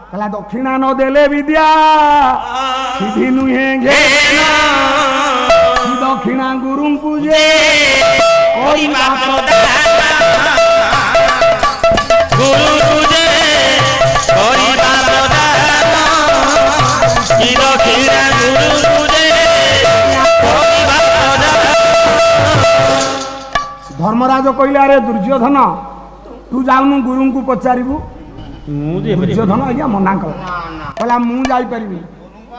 कहला दक्षिणा न देले विद्या सीधी नुहे घेना दक्षिणा गुरु पूजे धर्मराज कहले अरे दुर्योधन तू जाऊनु गुरु को पचारू दुर्योधन आज्ञा मना कला मु जापरि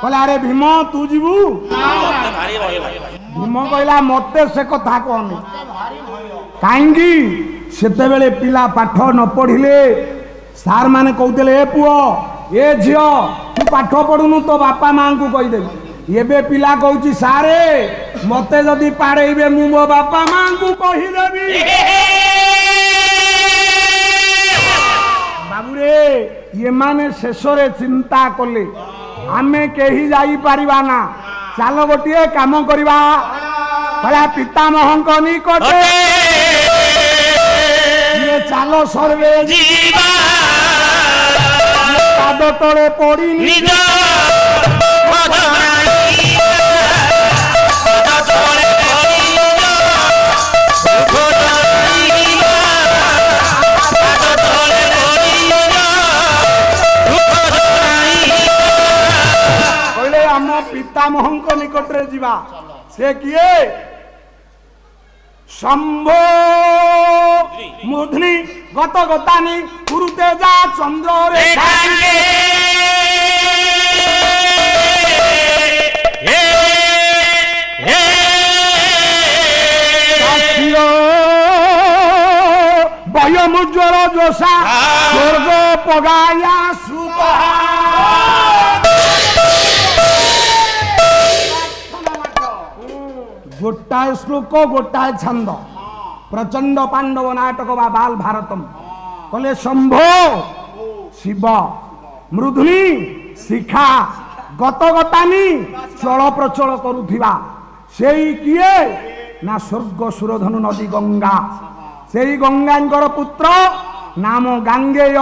कहला अरे भीम तू जीवु भीम कहला मते से कथा कहनी कहीं सेते बेले पिला पाठ न पढ़िले सार माने कहते ए पुओ ए झियो तू पाठ पढ़ुनु तो बापा मां को कहीदेवी एबे पिला कहूची सारे मते जदि पाड़ेबे मु मो बापा मां को कहीदेवी बाबूरे ये माने शेषरे चिंता कले आमे केही जाई परिबा ना चलो गोटे काम करवा भला पितामहंक निकटे ये चलो सर्वे जीवा पाद तले पड़ी निज पितामहंक निकटरे जीवा से किए शंभो मूर्धनि गत गतानि कुरुते जा चंद्र रे वयमुज्ज्वल जोशा स्वर्ग पगाया सुपहा गोटाए श्लोक गोटाए छंद प्रचंड पांडव नाटक बा बाल भारतम कले शंभो शिव मृदुनी शिखा गतगतानी चल प्रचल करुथिबा सेई किए ना स्वर्ग सुरधनु नदी गंगा सेई गंगांकर पुत्र नाम गांगेय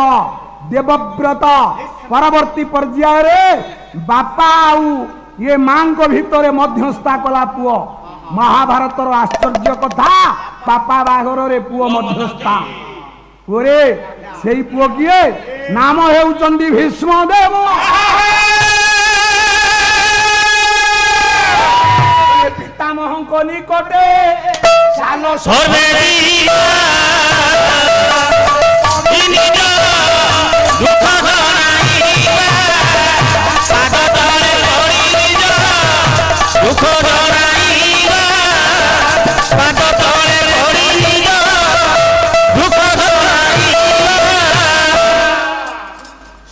देवव्रत परवर्ती पर्याय रे बापा आउ ये मां को भितर मध्यस्था कला पुओ महाभारतर आश्चर्य कथा पापा बाघर रे पुओ मध्यस्था पुरे सेई पुओ किए नाम हेउचंदी भीष्म देव पितामहंक निकटे चालो सर्वे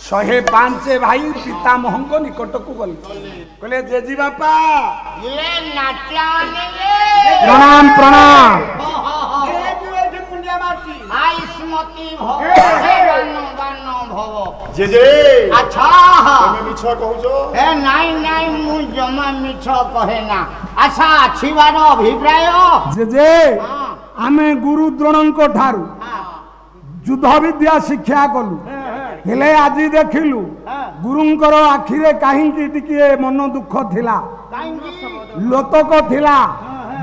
शहे पांचे भाई पितामहंक निकट को गल कहले जेजी बापा ये नाट्या प्रणाम प्रणाम आई स्मृति भव जेजे अच्छा तमे मिछ कहउछो ए नाई नाई मु जमा मिछ कहे ना अच्छा आछिबार अभिप्राय जेजे आमे गुरु द्रोणंक ठारू युद्ध विद्या शिक्षा कलु हेले आजी देखिलु गुरुंकर आखिरे काहींकी टिके मन दुख थिला लोतक थिला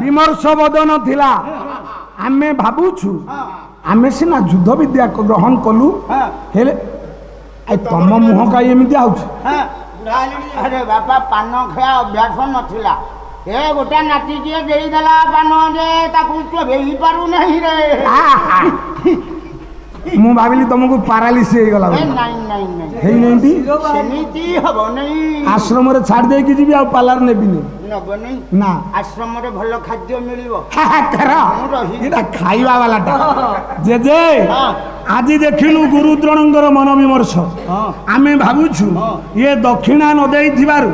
विमर्श बदन थिला आमे भाबुछु आमे सिना युद्ध विद्या ग्रहण कलु हेले आई तम मुह का एमिति आउछ अरे बापा पान खया अभ्यास नथिला ए गोटा नाती के देई देला पान जे ताकू तो भेई पारु नहीं रे मु भाविली तुमको पारालिस हो गला नहीं नहीं नहीं हेई नैंती सेमिति हबो नहीं आश्रम रे छाड़ दे कि जीबी आ पार्लर नेबी ने नबो नहीं ना आश्रम रे भलो खाद्य मिलिबो करा एटा खाइबा वालाटा जे जे आज देखिलु गुरु द्रोणंकर मन विमर्श आमे भाबुछु ये दक्षिणा न देई थिबारु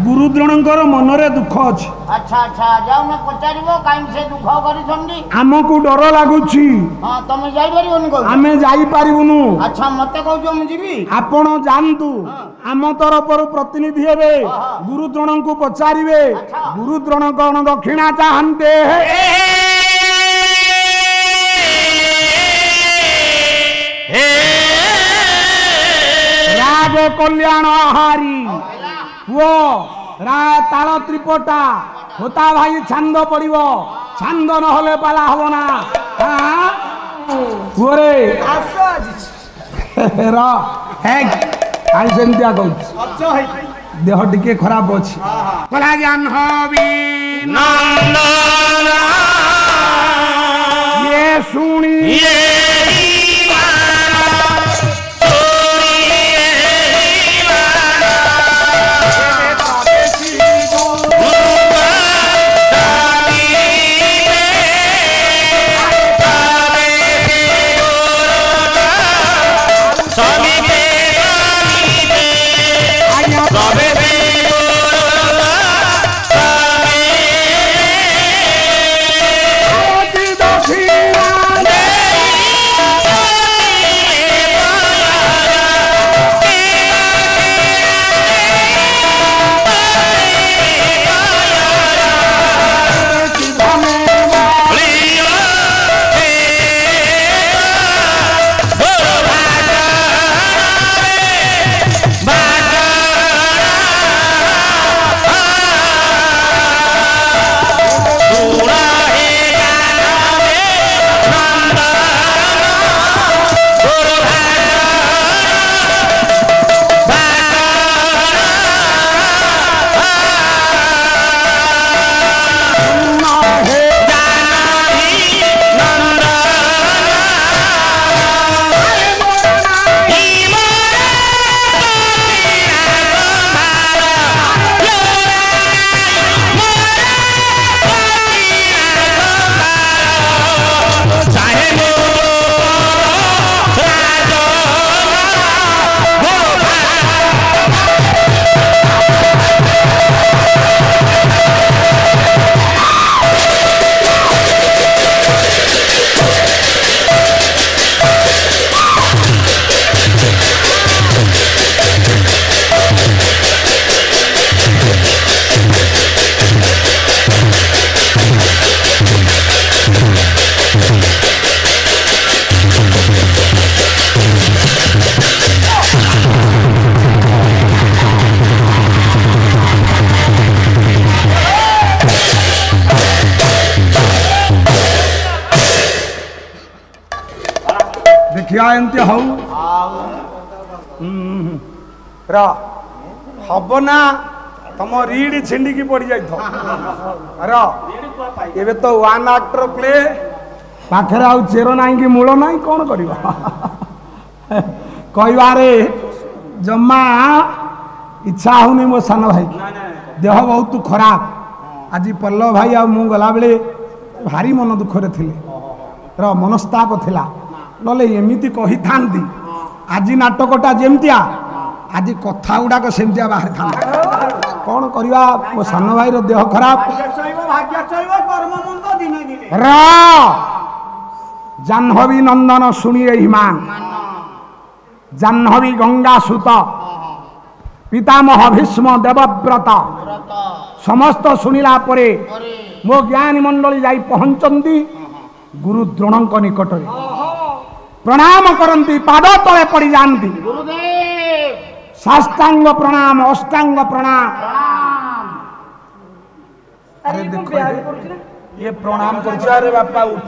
गुरु द्रोणंकर मन रे दुख अछि अच्छा अच्छा जाऊ न पचारिबो काई से दुख करि छंदी हमकु डर लागुछि हां तमे जाई परिबोनी को आमे जाई पारिबुनु अच्छा मते कहजो मु जीबी आपण जानतु आम तरफरु प्रतिनिधि हेबे गुरु द्रोण को पचारिबे गुरु द्रोण कौन दक्षिणा चाहते राग कल्याण हारी वो ताल त्रिपटा होता भाई छांद पड़ो छांद न होले पाला हब ना रे सेमतिया कहूँ देह टिके खराब अच्छी कला जाह्नवी ये शुणी देखिया एमती हौ हम ना तुम रीड छिंडिकी पड़ जाए तो वन एक्टर प्ले पाखे आउ चेर ना कि मूल ना कौन कर कहबारे जमा इच्छा होनी मो सान भाई की देह बहुत खराब आज पल्लव भाई आ मु गला बेले भारी मन दुखरे थिले मनस्ताप थिला नले एमिति कही थांती आज नाटकटा जेमतिया आज कथा गुड़ाक सेमतिया बाहर था कौन करवा मो सान भाई देह खराब जाह्नवी नंदन शुणिए हिमान जाह्नवी गंगा सुत पितामह भीष्म देवव्रत समस्त शुणिला परे मो ज्ञानी मंडली जाई पहुंचंती गुरु द्रोणक निकट प्रणाम करती पाद तले पड़ी जानती साष्टांग प्रणाम अष्टांग प्रणाम अरे देखो ये प्रणाम कर बापा उठ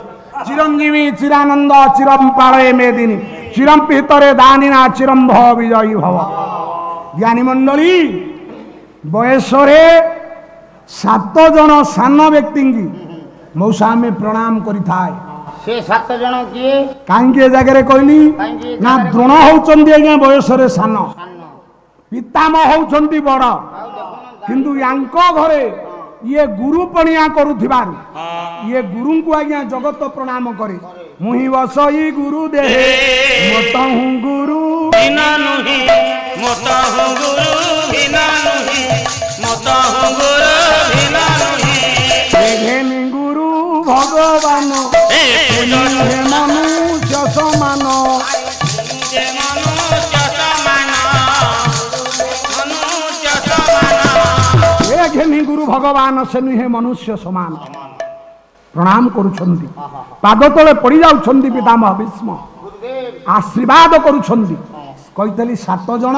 चिरंजीवी चिरानंद चिरम पालय मेदिनी चिरम पितरे दानिना चिरम भव विजयी भव ज्ञानी मंडली बयस 7 जन सान व्यक्ति की मौसा में प्रणाम करि थाए से 7 जन किए कांगे जगह कहली ना द्रोण होचंदी आज्ञा बयस रे सान पितामह होचंदी बड़ किंतु यांको घरे ये गुरु पणिया करुथिबारु ये गुरु को आज्ञा जगत प्रणाम करे मुहि बसई गुरु दे मोता हूं गुरु बिना नुही मोता हूं गुरु बिना नुही मोता हूं गुरु बिना नुही हेनि गुरु भगवान हे मनुष्य समान घेनी गुरु भगवान से नुहे मनुष्य समान प्रणाम करुछंती पाद तले पड़ी जाउछंती पितामह भीष्म आशीर्वाद करुछंती कहितली 7 जन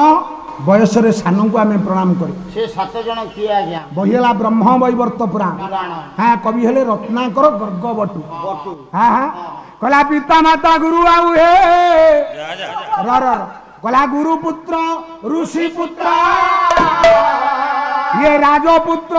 बयस सान को आम प्रणाम करूँ से 7 जन किए आज्ञा बहिला ब्रह्म वैवर्त पुराण पुराण हाँ कवि हेले रत्नाकर गर्ग बटु बटु हाँ हाँ कहला पिता माता गुरु आउ हे कहला गुरु पुत्र ऋषि पुत्र ये राजपुत्र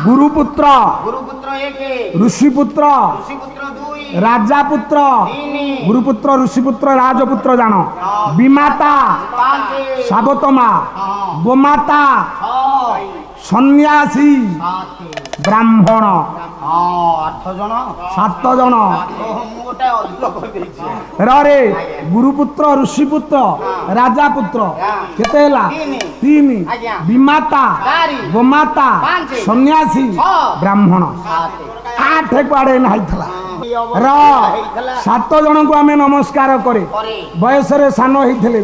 गुरुपुत्र ऋषिपुत्र राजापुत्र गुरुपुत्र ऋषिपुत्र राजपुत्र जान विमाता सावतमा गोमाता सन्यासी ब्राह्मण 7 जन रे गुरुपुत्र ऋषिपुत्र राजापुत्र केते 3 विमाता गोमाता सन्यासी ब्राह्मण 8 कुआड़े नाइथला 7 जन को आम नमस्कार करे बयस सान होइथिले।